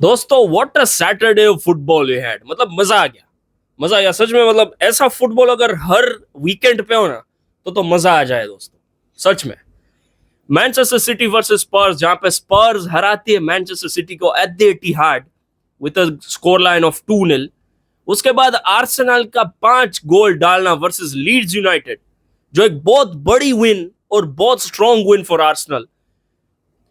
दोस्तों what a Saturday of football we had. मतलब मजा आ गया सच में। मतलब ऐसा फुटबॉल अगर हर वीकेंड पे हो ना तो मजा आ जाए दोस्तों, सच में। मैनचेस्टर सिटी वर्सेस स्पर्स, जहां पे स्पर्स हराती है मैनचेस्टर सिटी को at the Etihad with a score line of 2-0। उसके बाद आर्सेनल का 5 गोल डालना वर्सेस लीड्स यूनाइटेड, जो एक बहुत बड़ी विन और बहुत स्ट्रॉन्ग विन फॉर आर्सेनल।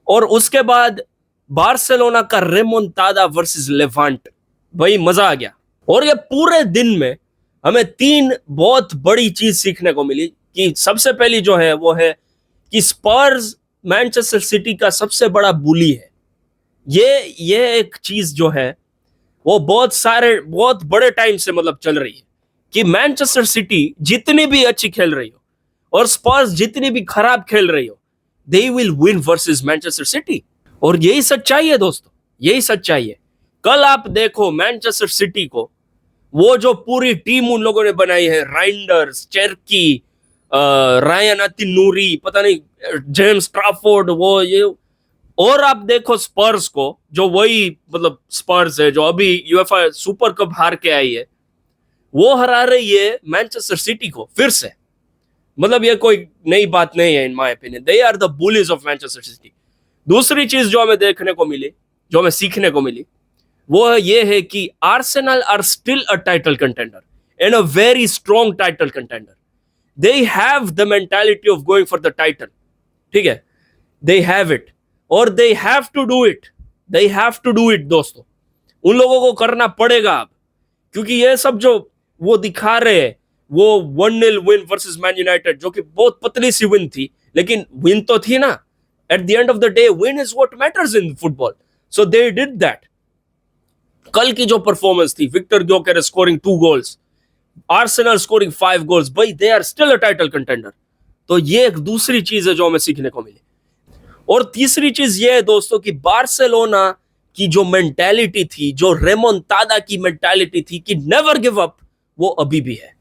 और उसके बाद बार्सिलोना का रेमोंटाडा वर्सेस लेवांट। भाई मजा आ गया। और ये पूरे दिन में हमें 3 बहुत बड़ी चीज सीखने को मिली कि सबसे पहली जो है वो है कि स्पर्स मैनचेस्टर सिटी का सबसे बड़ा बुली है। ये एक चीज जो है वो बहुत बड़े टाइम से मतलब चल रही है कि मैनचेस्टर सिटी जितनी भी अच्छी खेल रही हो और स्पर्स जितनी भी खराब खेल रही हो, they will win versus Manchester city. और यही सच्चाई है दोस्तों, यही सच्चाई है। कल आप देखो मैनचेस्टर सिटी को, वो जो पूरी टीम उन लोगों ने बनाई है, राइंडर्स, चेरकी, रायन अतिनूरी, पता नहीं जेम्स ट्राफोर्ड, वो ये। और आप देखो स्पर्स को, जो वही मतलब स्पर्स है जो अभी यूएफए सुपर कप हार के आई है, वो हरा रही है मैनचेस्टर सिटी को फिर से। मतलब ये कोई नई बात नहीं है in my opinion. They are the bullies of Manchester City. दूसरी चीज जो हमें देखने को मिली, जो हमें सीखने को मिली, वो ये है कि Arsenal are still a title contender and a very strong title contender. They have the mentality of going for the title, ठीक है। दे हैव इट और they have to do it. They have to do it दोस्तों, उन लोगों को करना पड़ेगा अब। क्योंकि ये सब जो वो दिखा रहे हैं, वो 1-0 विन वर्सेस मैन यूनाइटेड, जो कि बहुत पतली सी विन थी, लेकिन विन तो थी ना। At the end of the day win is what matters in football. So they did that. कल की जो परफॉर्मेंस थी, Victor Gyokeres scoring 2 goals, Arsenal scoring 5 goals, भाई they are still a title contender. तो ये एक दूसरी चीज है जो हमें सीखने को मिली। और तीसरी चीज ये है दोस्तों कि बार्सिलोना की जो मेंटालिटी थी, जो रेमोंटाडा की मेंटालिटी थी कि नेवर गिव अप, वो अभी भी है।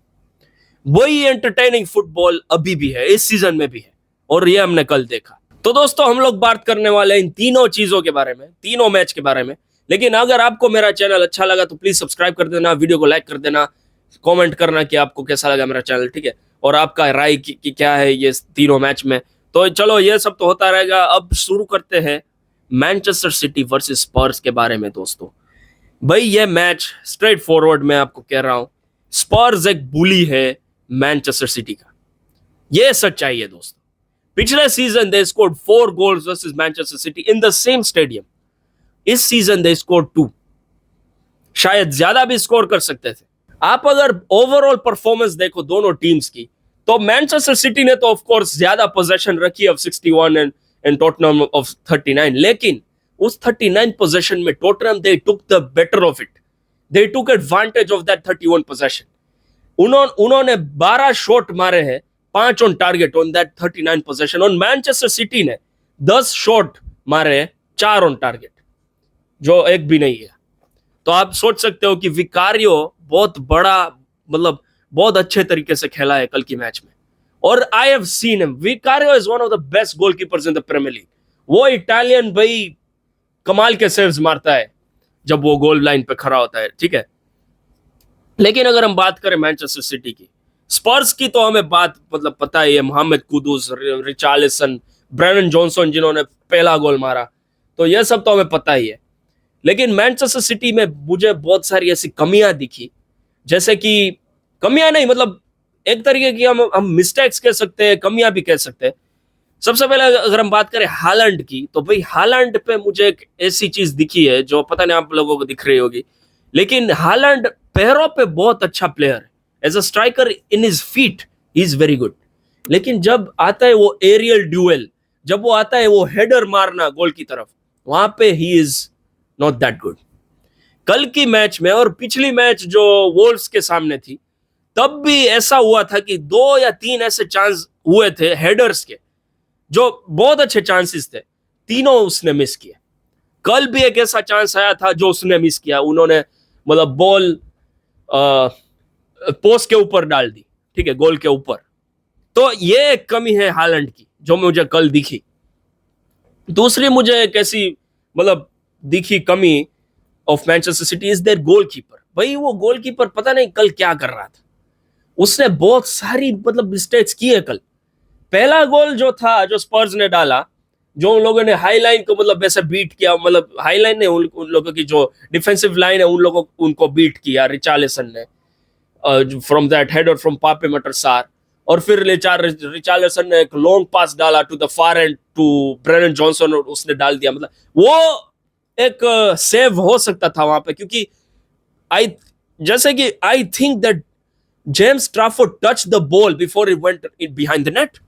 वही एंटरटेनिंग फुटबॉल अभी भी है, इस सीजन में भी है। और ये हमने कल देखा। तो दोस्तों हम लोग बात करने वाले हैं इन तीनों चीजों के बारे में, तीनों मैच के बारे में। लेकिन अगर आपको मेरा चैनल अच्छा लगा तो प्लीज सब्सक्राइब कर देना, वीडियो को लाइक कर देना, कमेंट करना कि आपको कैसा लगा मेरा चैनल, ठीक है। और आपका राय की क्या है ये तीनों मैच में। तो चलो ये सब तो होता रहेगा। अब शुरू करते हैं मैनचेस्टर सिटी वर्सेस स्पर्स के बारे में दोस्तों। भाई ये मैच स्ट्रेट फॉरवर्ड मैं आपको कह रहा हूं, स्पर्स एक बुली है मैनचेस्टर सिटी का। ये सच्चाई है दोस्तों। पिछले season they scored 4 goals versus Manchester city in the same stadium. इस सीजन दे स्कोर्ड 2, शायद ज्यादा भी स्कोर कर सकते थे। आप अगर ओवरऑल परफॉर्मेंस देखो दोनों टीम्स की, तो मैनचेस्टर सिटी ने तो ऑफ कोर्स ज्यादा पोजीशन रखी ऑफ 61 एंड टॉटनहम ऑफ 39। लेकिन उस 39 पोजीशन में Tottenham they took the better of it. They took advantage of that 31 position. उन्होंने 12 शॉट मारे हैं, 5 on target on that 39 position. और मैनचेस्टर सिटी ने 10 शॉट मारे हैं, 4 ऑन टारगेट, जो एक भी नहीं है। तो आप सोच सकते हो कि विकारियो बहुत बड़ा, मतलब बहुत अच्छे तरीके से खेला है कल की मैच में। और I have seen him, Vicario is one of the best goalkeepers in the premier league. वो इटालियन भाई कमाल के सेव्स मारता है जब वो गोल लाइन पे खड़ा होता है, ठीक है। लेकिन अगर हम बात करें मैनचेस्टर सिटी की, स्पर्स की, तो हमें बात मतलब पता ही है, Mohammad Quddus, Richarlison, Brennan Johnson जिन्होंने पहला गोल मारा, तो यह सब तो हमें पता ही है। लेकिन मैनचेस्टर सिटी में मुझे बहुत सारी ऐसी कमियां दिखी, जैसे कि कमियां नहीं, मतलब एक तरीके की हम मिस्टेक्स कह सकते हैं, कमियां भी कह सकते हैं। सबसे पहले अगर हम बात करें हालैंड की, तो भाई हालैंड पे मुझे एक ऐसी चीज दिखी है जो पता नहीं आप लोगों को दिख रही होगी, लेकिन हालैंड पैरों पे बहुत अच्छा प्लेयर है। As a striker in his feet he is very good. लेकिन जब आता है वो एरियल ड्यूएल, जब वो आता है वो हेडर मारना गोल की तरफ, वहां पे he is not that good. कल की मैच में और पिछली मैच जो वोल्व्स के सामने थी, तब भी ऐसा हुआ था कि 2 या 3 ऐसे चांस हुए थे हेडर्स के, जो बहुत अच्छे चांसेस थे, तीनों उसने मिस किए। कल भी एक ऐसा चांस आया था जो उसने मिस किया। उन्होंने मतलब बॉल पोस्ट के ऊपर डाल दी, ठीक है, गोल के ऊपर। तो ये एक कमी है हालैंड की जो मुझे कल दिखी। दूसरी मुझे एक ऐसी मतलब दिखी कमी, of Manchester City is their goalkeeper. भाई वो गोलकीपर पता नहीं कल क्या कर रहा था, उसने बहुत सारी मतलब मिस्टेक्स की है कल। पहला गोल जो था जो स्पर्स ने डाला, जो उन लोगों ने हाई लाइन को मतलब ऐसे बीट किया, मतलब हाई लाइन ने उन लोगों की जो डिफेंसिव लाइन है उनको बीट किया रिचार्लिसन ने फ्रॉम दैट हेडर फ्रॉम पापे मटर सार। और फिर रिचार्लिसन ने एक लॉन्ग पास डाला to the far end to Brennan Johnson और उसने डाल दिया। मतलब वो एक सेव हो सकता था वहां पे, क्योंकि जैसे कि I think that James Trafford touch the ball before it went behind the net,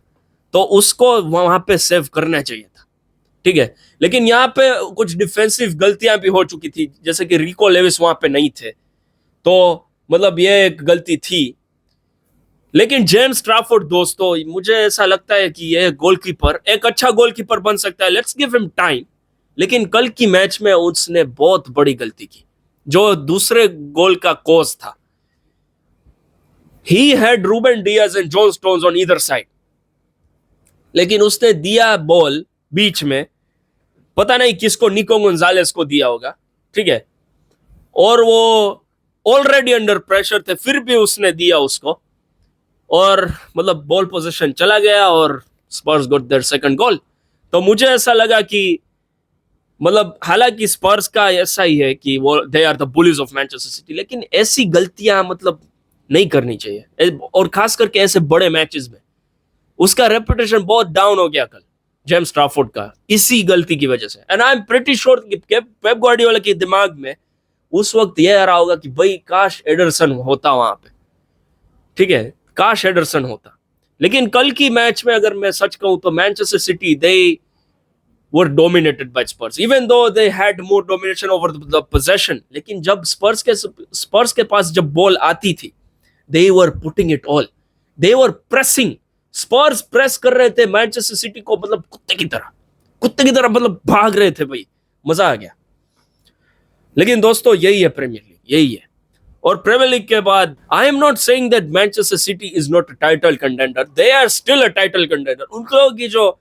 तो उसको वहां पे सेव करना चाहिए था, ठीक है। लेकिन यहाँ पे कुछ डिफेंसिव गलतियां भी हो चुकी थी, जैसे कि रिको लेविस वहां पे नहीं थे, तो मतलब ये एक गलती थी। लेकिन जेम्स ट्राफोर्ड दोस्तों, मुझे ऐसा लगता है कि ये गोलकीपर एक अच्छा गोलकीपर बन सकता है, लेट्स गिव हिम टाइम। लेकिन कल की मैच में उसने बहुत बड़ी गलती की, जो दूसरे गोल का कॉज था। He had Ruben Dias and John Stones on either side, लेकिन उसने दिया बॉल बीच में, पता नहीं किसको, निको गोंजालेस को दिया होगा, ठीक है। और वो ऑलरेडी अंडर प्रेशर थे, फिर भी उसने दिया उसको, और मतलब बॉल पोजीशन चला गया और स्पर्स गॉट देयर सेकंड गोल। तो मुझे ऐसा लगा कि मतलब हालांकि स्पर्स का ऐसा ही है कि वो they are the bullies of Manchester City, लेकिन ऐसी गलतियां मतलब नहीं करनी चाहिए, और खास करके ऐसे बड़े मैचेस में। उसका रेपुटेशन बहुत डाउन हो गया कल जेम्स ट्राफोर्ड का, इसी गलती की वजह से। And I am pretty sure कि पेप गार्डियोला के दिमाग में उस वक्त यह आ रहा होगा कि भाई काश एडरसन होता वहां पे, ठीक है, काश एडरसन होता। लेकिन कल की मैच में अगर मैं सच कहूं तो Manchester City they were dominated by Spurs, even though they had more domination over the possession. लेकिन जब स्पर्स के पास जब बॉल आती थी, they were putting it all, they were pressing. Spurs press कर रहे थे मैनचेस्टर सिटी को, मतलब कुत्ते की तरह मतलब भाग रहे थे भाई, मजा आ गया। लेकिन दोस्तों यही है प्रीमियर लीग, यही है। और प्रीमियर लीग के बाद I am not saying that Manchester City is not a title contender, they are still a title contender. उन लोगों की जो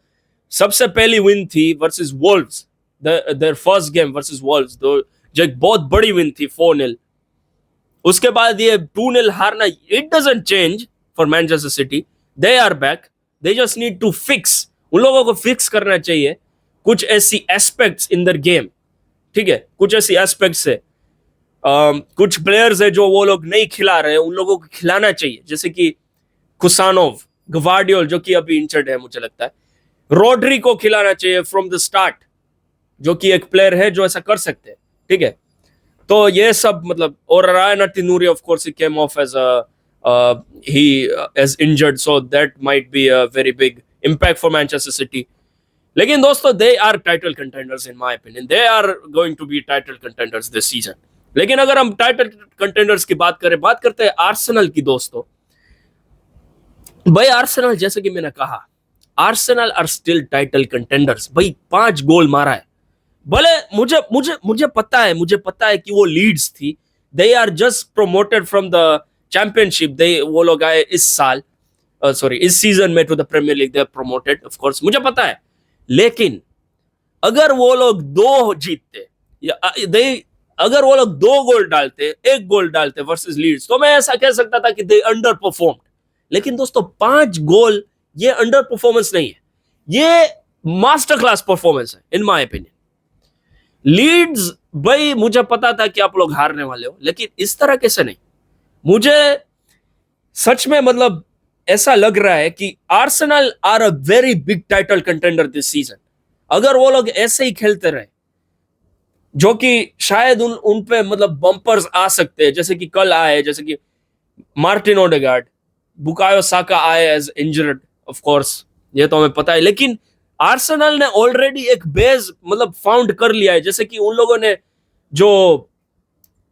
सबसे पहली विन थी versus Wolves, their first game versus Wolves, जो एक बहुत बड़ी विन थी 4-0, उसके बाद ये 2-0 हारना, it doesn't change for Manchester City. They are back, they just need to fix, उन लोगों को फिक्स करना चाहिए कुछ ऐसी एस्पेक्ट्स इन दर गेम, ठीक है। कुछ ऐसी एस्पेक्ट्स है, कुछ प्लेयर्स है जो वो लोग नहीं खिला रहे हैं, उन लोगों को खिलाना चाहिए, जैसे कि कुसानोव, गवार्डियोल जो कि अभी इंजर्ड है मुझे लगता है, रोड्री को खिलाना चाहिए फ्रॉम द स्टार्ट, जो कि एक प्लेयर है जो ऐसा कर सकते हैं, ठीक है। तो ये सब मतलब, और Rayan Nouri of course he came off as he is injured, so that might be a very big impact for Manchester City. लेकिन दोस्तों they are title contenders in my opinion, they are going to be title contenders this season. लेकिन अगर हम title contenders की बात करते हैं Arsenal की दोस्तों। भाई आर्सेनल, जैसे कि मैंने कहा, Arsenal are still title contenders. भाई 5 गोल मारा है, भले मुझे पता है कि वो लीड्स थी, they are just promoted from the championship, वो लोग आए इस साल, सॉरी इस सीजन में to the premier league, they are promoted, of course मुझे पता है। लेकिन अगर वो लोग 2 जीतते, या अगर वो लोग 2 गोल डालते, 1 गोल डालते वर्सेस लीड्स, तो मैं ऐसा कह सकता था कि दे अंडर परफॉर्म्ड। लेकिन दोस्तों 5 गोल ये अंडर परफॉर्मेंस नहीं है, ये मास्टर क्लास परफॉर्मेंस है इन माय ओपिनियन। लीड्स, भाई मुझे पता था कि आप लोग हारने वाले हो, लेकिन इस तरह कैसे नहीं। मुझे सच में मतलब ऐसा लग रहा है कि Arsenal are a very big title contender this season. अगर वो लोग ऐसे ही खेलते रहे, जो कि शायद उन पे मतलब बम्पर्स आ सकते हैं, जैसे कि कल आए, जैसे कि मार्टिन ओडेगार्ड, बुकायो साका आए एज इंजर्ड, ऑफ कोर्स ये तो हमें पता है। लेकिन आर्सेनल ने ऑलरेडी एक बेस मतलब फाउंड कर लिया है, जैसे कि उन लोगों ने जो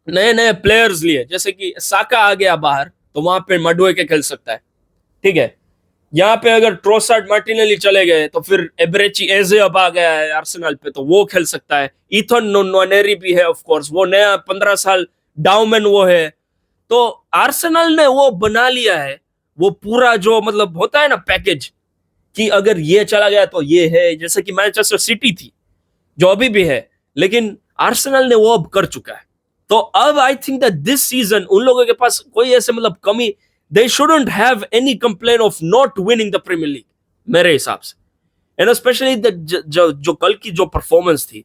नए प्लेयर्स लिए, जैसे कि साका आ गया बाहर, तो वहां पे मडुए के खेल सकता है, ठीक है। यहाँ पे अगर ट्रोसार्ड मार्टिनेली चले गए, तो फिर एब्रेची एजे अब आ गया है आर्सेनल पे, तो वो खेल सकता है। इथन नोनेरी भी है, ऑफ कोर्स वो नया 15 साल डाउमैन वो है। तो आर्सेनल ने वो बना लिया है, वो पूरा जो मतलब होता है ना पैकेज, कि अगर ये चला गया तो ये है, जैसे कि मैनचेस्टर सिटी थी जो अभी भी है। लेकिन आर्सेनल ने वो अब कर चुका है। तो अब I think that this season उन लोगों के पास कोई ऐसे मतलब कमी, they shouldn't have any complain of not winning the premier league मेरे हिसाब से। एंड स्पेशली जो कल की जो परफॉर्मेंस थी,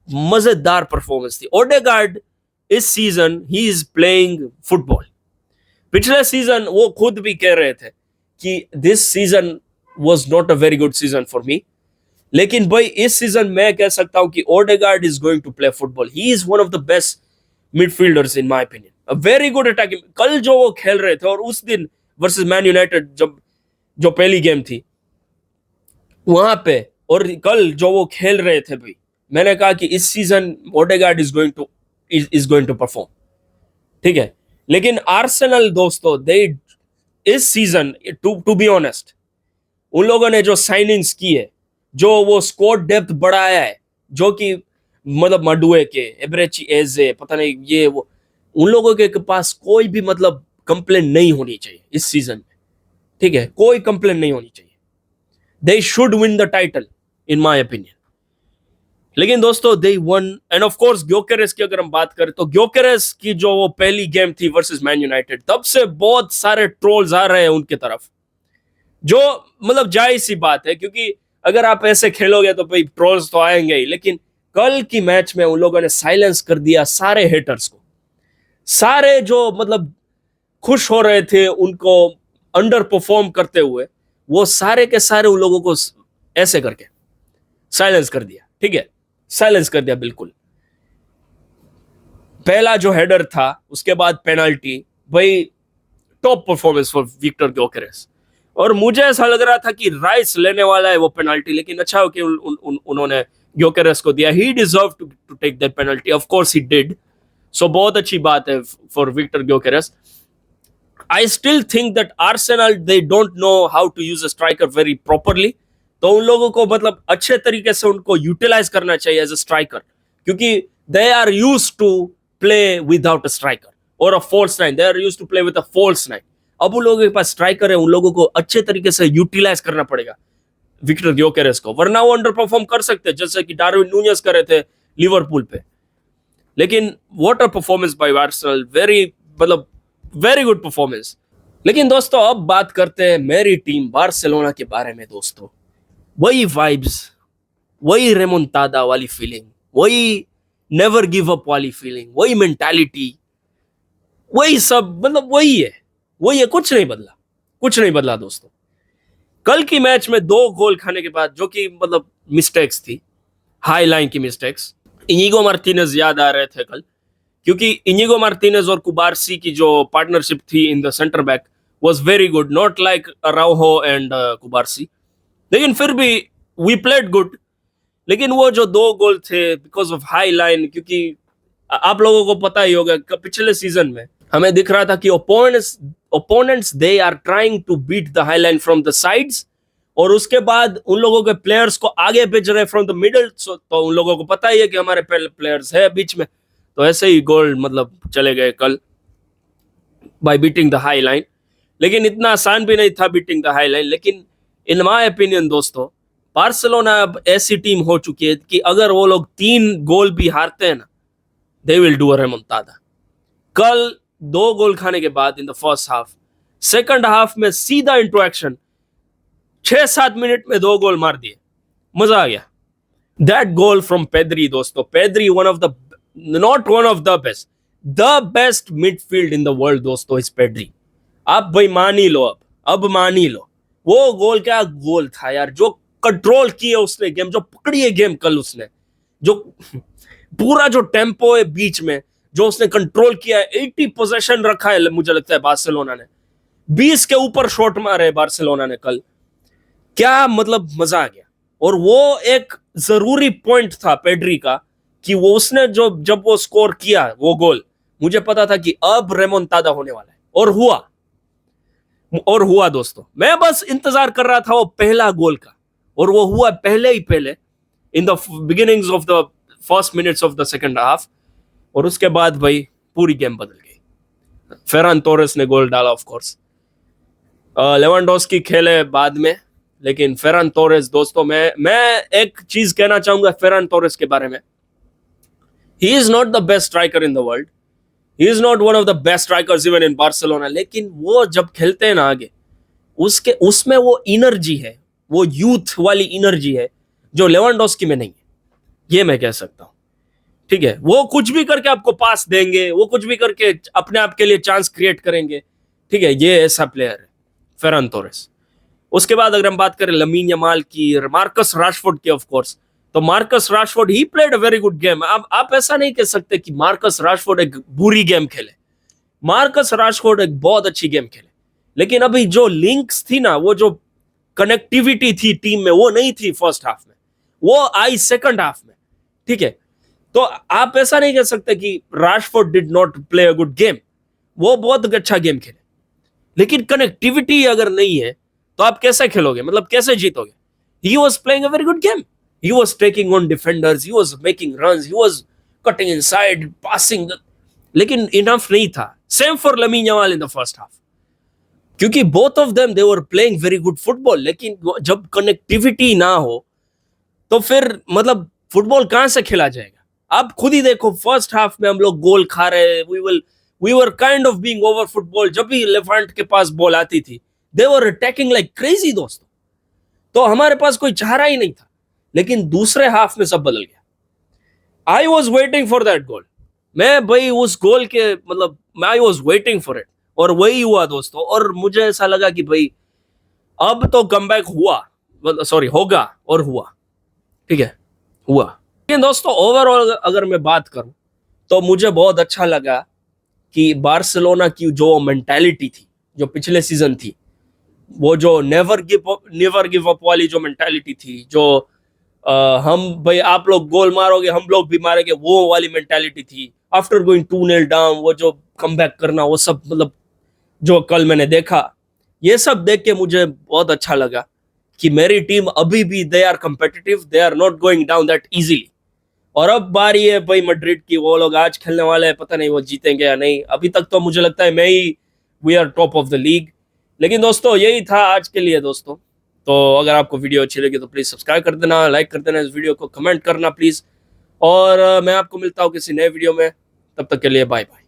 मजेदार परफॉर्मेंस थी। ओडेगार्ड इस season he is playing football. पिछले सीजन वो खुद भी कह रहे थे कि this season was not a very good season for me, लेकिन भाई इस सीजन मैं कह सकता हूं कि Odegaard is going to play football. He is one of the best midfielders in my opinion, a very good attacking. कल जो वो खेल रहे थे और उस दिन वर्सेस मैन यूनाइटेड जब जो पहली गेम थी वहां पे, और कल जो वो खेल रहे थे भाई, मैंने कहा कि इस season Odegaard is going to perform, ठीक है। लेकिन आर्सेनल दोस्तों, दे इस सीजन टू बी ऑनेस्ट, उन लोगों ने जो साइनिंग्स की है, जो वो स्क्वाड डेप्थ बढ़ाया है, जो कि मतलब मडुए के, एब्रेची एजे, पता नहीं ये वो, उन लोगों के पास कोई भी मतलब कंप्लेन नहीं होनी चाहिए इस सीजन में, ठीक है। कोई कंप्लेन नहीं होनी चाहिए। They should win the title in my opinion. लेकिन दोस्तों they won, and of course Gyokeres की अगर हम बात करें तो ग्योकेरेस की जो वो पहली गेम थी वर्सेस मैन यूनाइटेड, तब से बहुत सारे ट्रोल्स आ रहे हैं उनके तरफ, जो मतलब जायज सी बात है, क्योंकि अगर आप ऐसे खेलोगे तो भाई ट्रोल्स तो आएंगे ही। लेकिन कल की मैच में उन लोगों ने साइलेंस कर दिया सारे हेटर्स को। सारे जो मतलब खुश हो रहे थे उनको अंडर परफॉर्म करते हुए, वो सारे के सारे उन लोगों को ऐसे करके साइलेंस कर दिया, ठीक है, साइलेंस कर दिया बिल्कुल। पहला जो हेडर था, उसके बाद पेनल्टी, भाई top performance for Victor Gyokeres. और मुझे ऐसा लग रहा था कि राइस लेने वाला है वो पेनल्टी, लेकिन अच्छा हो कि उन्होंने ग्योकेरेस को दिया। He deserve to take that penalty, of course he did. So बहुत अच्छी बात है for Victor Gyokeres. I still think that Arsenal they don't know how to use a striker very properly. तो उन लोगों को मतलब अच्छे तरीके से उनको यूटिलाइज करना चाहिए एज अ स्ट्राइकर, क्योंकि they are use to play without a striker और a false nine. They are use to play with a false nine. अब उन लोगों के पास स्ट्राइकर है, उन लोगों को अच्छे तरीके से यूटिलाइज करना पड़ेगा विक्टर ग्योकेरेस को, वरना वो अंडर परफॉर्म कर सकते हैं जैसे कि डार्विन नूनेस कर रहे थे लिवरपूल पे। लेकिन what a performance by Arsenal, very मतलब वेरी गुड परफॉर्मेंस। लेकिन दोस्तों अब बात करते हैं मेरी टीम बार्सिलोना के बारे में। दोस्तों वही वाइब्स, वही रेमोंटादा वाली फीलिंग, वही नेवर गिव अप वाली फीलिंग, वही मेंटालिटी, वही सब मतलब वही है, कुछ नहीं बदला, कुछ नहीं बदला दोस्तों। कल की मैच में 2 गोल खाने के बाद, जो कि मतलब मिस्टेक्स थी, हाई लाइन की मिस्टेक्स, इनिगो मार्टिनेज याद आ रहे थे कल, क्योंकि इनिगो मार्टिनेज और कुबारसी की जो पार्टनरशिप थी in the centre back was very good, not like Araujo and Cubarsi. लेकिन फिर भी वी प्लेड गुड। लेकिन वो जो 2 गोल थे बिकॉज ऑफ हाई लाइन, क्योंकि आप लोगों को पता ही होगा पिछले सीजन में हमें दिख रहा था कि opponents they are trying to beat the high line from the sides, और उसके बाद उन लोगों के प्लेयर्स को आगे भेज रहे फ्रॉम द मिडल। तो उन लोगों को पता ही है कि हमारे प्लेयर्स है बीच में, तो ऐसे ही गोल मतलब चले गए कल bye beating the high line. लेकिन इतना आसान भी नहीं था बीटिंग द हाई लाइन। लेकिन इन माय ओपिनियन दोस्तों, बार्सिलोना अब ऐसी टीम हो चुकी है कि अगर वो लोग 3 गोल भी हारते हैं ना, दे विल डू अ रेमोंटादा। कल 2 गोल खाने के बाद in the first half, second half में सीधा इंटू एक्शन, 6-7 मिनट में 2 गोल मार दिए, मजा आ गया। दैट गोल फ्रॉम पेद्री दोस्तों, Pedri one of the, not one of the best, the best midfield in the world दोस्तों इज पेद्री। आप भाई मान ही लो, अब मान ही लो। वो गोल क्या गोल था यार, जो कंट्रोल किए उसने गेम, जो पकड़ी है गेम कल उसने, जो पूरा जो टेम्पो है बीच में, जो उसने कंट्रोल किया है। 80 पोजेशन रखा है मुझे लगता है बार्सिलोना ने, 20 के ऊपर शॉट मारे बार्सिलोना ने कल। क्या मतलब मजा आ गया। और वो एक जरूरी पॉइंट था पेड्री का, कि वो उसने जो जब वो स्कोर किया वो गोल, मुझे पता था कि अब रेमोंटादा होने वाला है, और हुआ दोस्तों। मैं बस इंतजार कर रहा था वो पहला गोल का, और वो हुआ पहले in the beginnings of the first minutes of the second half. और उसके बाद भाई पूरी गेम बदल गई। फेरान टोरेस ने गोल डाला, ऑफ कोर्स लेवेंडोस्की खेले बाद में, लेकिन फेरान टोरेस दोस्तों, मैं एक चीज कहना चाहूंगा फेरान टोरेस के बारे में। He is not the best striker in the world, he is not one of the best strikers even in Barcelona, लेकिन वो जब खेलते हैं ना आगे, उसके उसमें वो एनर्जी है, वो यूथ वाली एनर्जी है जो लेवेंडोस्की में नहीं है, ये मैं कह सकता हूं। ठीक है, वो कुछ भी करके आपको पास देंगे, वो कुछ भी करके अपने आप के लिए चांस क्रिएट करेंगे। ठीक है, ये ऐसा प्लेयर है फेरन टोरेस। उसके बाद अगर हम बात करें लमीन यमाल की, मार्कस राशफोर्ड की, ऑफ कोर्स, तो Marcus Rashford he played a very good game. अब आप ऐसा नहीं कह सकते कि मार्कस राशफोर्ड एक बुरी गेम खेले, मार्कस राशफोर्ड एक बहुत अच्छी गेम खेले, लेकिन अभी जो लिंक्स थी ना, वो जो कनेक्टिविटी थी टीम में, वो नहीं थी फर्स्ट हाफ में, वो आई सेकंड हाफ में। ठीक है, तो आप ऐसा नहीं कह सकते कि Rashford did not play a good game, वो बहुत अच्छा गेम खेले, लेकिन कनेक्टिविटी अगर नहीं है तो आप कैसे खेलोगे, मतलब कैसे जीतोगे। He was playing a very good game, he was taking on defenders, he was making runs, he was cutting inside, passing, लेकिन enough नहीं था। Same for Lamine Yamal in the first half, क्योंकि both of them they were playing very good football, लेकिन जब connectivity ना हो तो फिर मतलब फुटबॉल कहां से खेला जाएगा। आप खुद ही देखो, फर्स्ट हाफ में हम लोग गोल खा रहे, we were kind of being over football। जब भी लेफेंट के पास बॉल आती थी, they were attacking like crazy दोस्तों, तो हमारे पास कोई चारा ही नहीं था। लेकिन दूसरे हाफ में सब बदल गया। I was waiting for that goal, मैं भाई उस गोल के मतलब I was waiting for it, और वही हुआ दोस्तों। और मुझे ऐसा लगा कि भाई अब तो कमबैक हुआ, सॉरी होगा, और हुआ। ठीक है, हुआ। लेकिन दोस्तों ओवरऑल अगर मैं बात करूं तो मुझे बहुत अच्छा लगा कि बार्सिलोना की जो मेंटालिटी थी, जो पिछले सीजन थी, वो जो नेवर गिव अप वाली जो मेंटालिटी थी, जो हम भाई आप लोग गोल मारोगे हम लोग भी मारेंगे, वो वाली मेंटालिटी थी। आफ्टर गोइंग 2-0 डाउन, वो जो कमबैक करना, वो सब मतलब जो कल मैंने देखा, ये सब देख के मुझे बहुत अच्छा लगा कि मेरी टीम अभी भी they are competitive, they are not going down that easily. और अब बारी है भाई मैड्रिड की, वो लोग आज खेलने वाले हैं, पता नहीं वो जीतेंगे या नहीं। अभी तक तो मुझे लगता है मैं ही we are top of the league. लेकिन दोस्तों यही था आज के लिए दोस्तों। तो अगर आपको वीडियो अच्छी लगी तो प्लीज़ सब्सक्राइब कर देना, लाइक कर देना इस वीडियो को, कमेंट करना प्लीज़। और मैं आपको मिलता हूँ किसी नए वीडियो में, तब तक के लिए बाय बाय।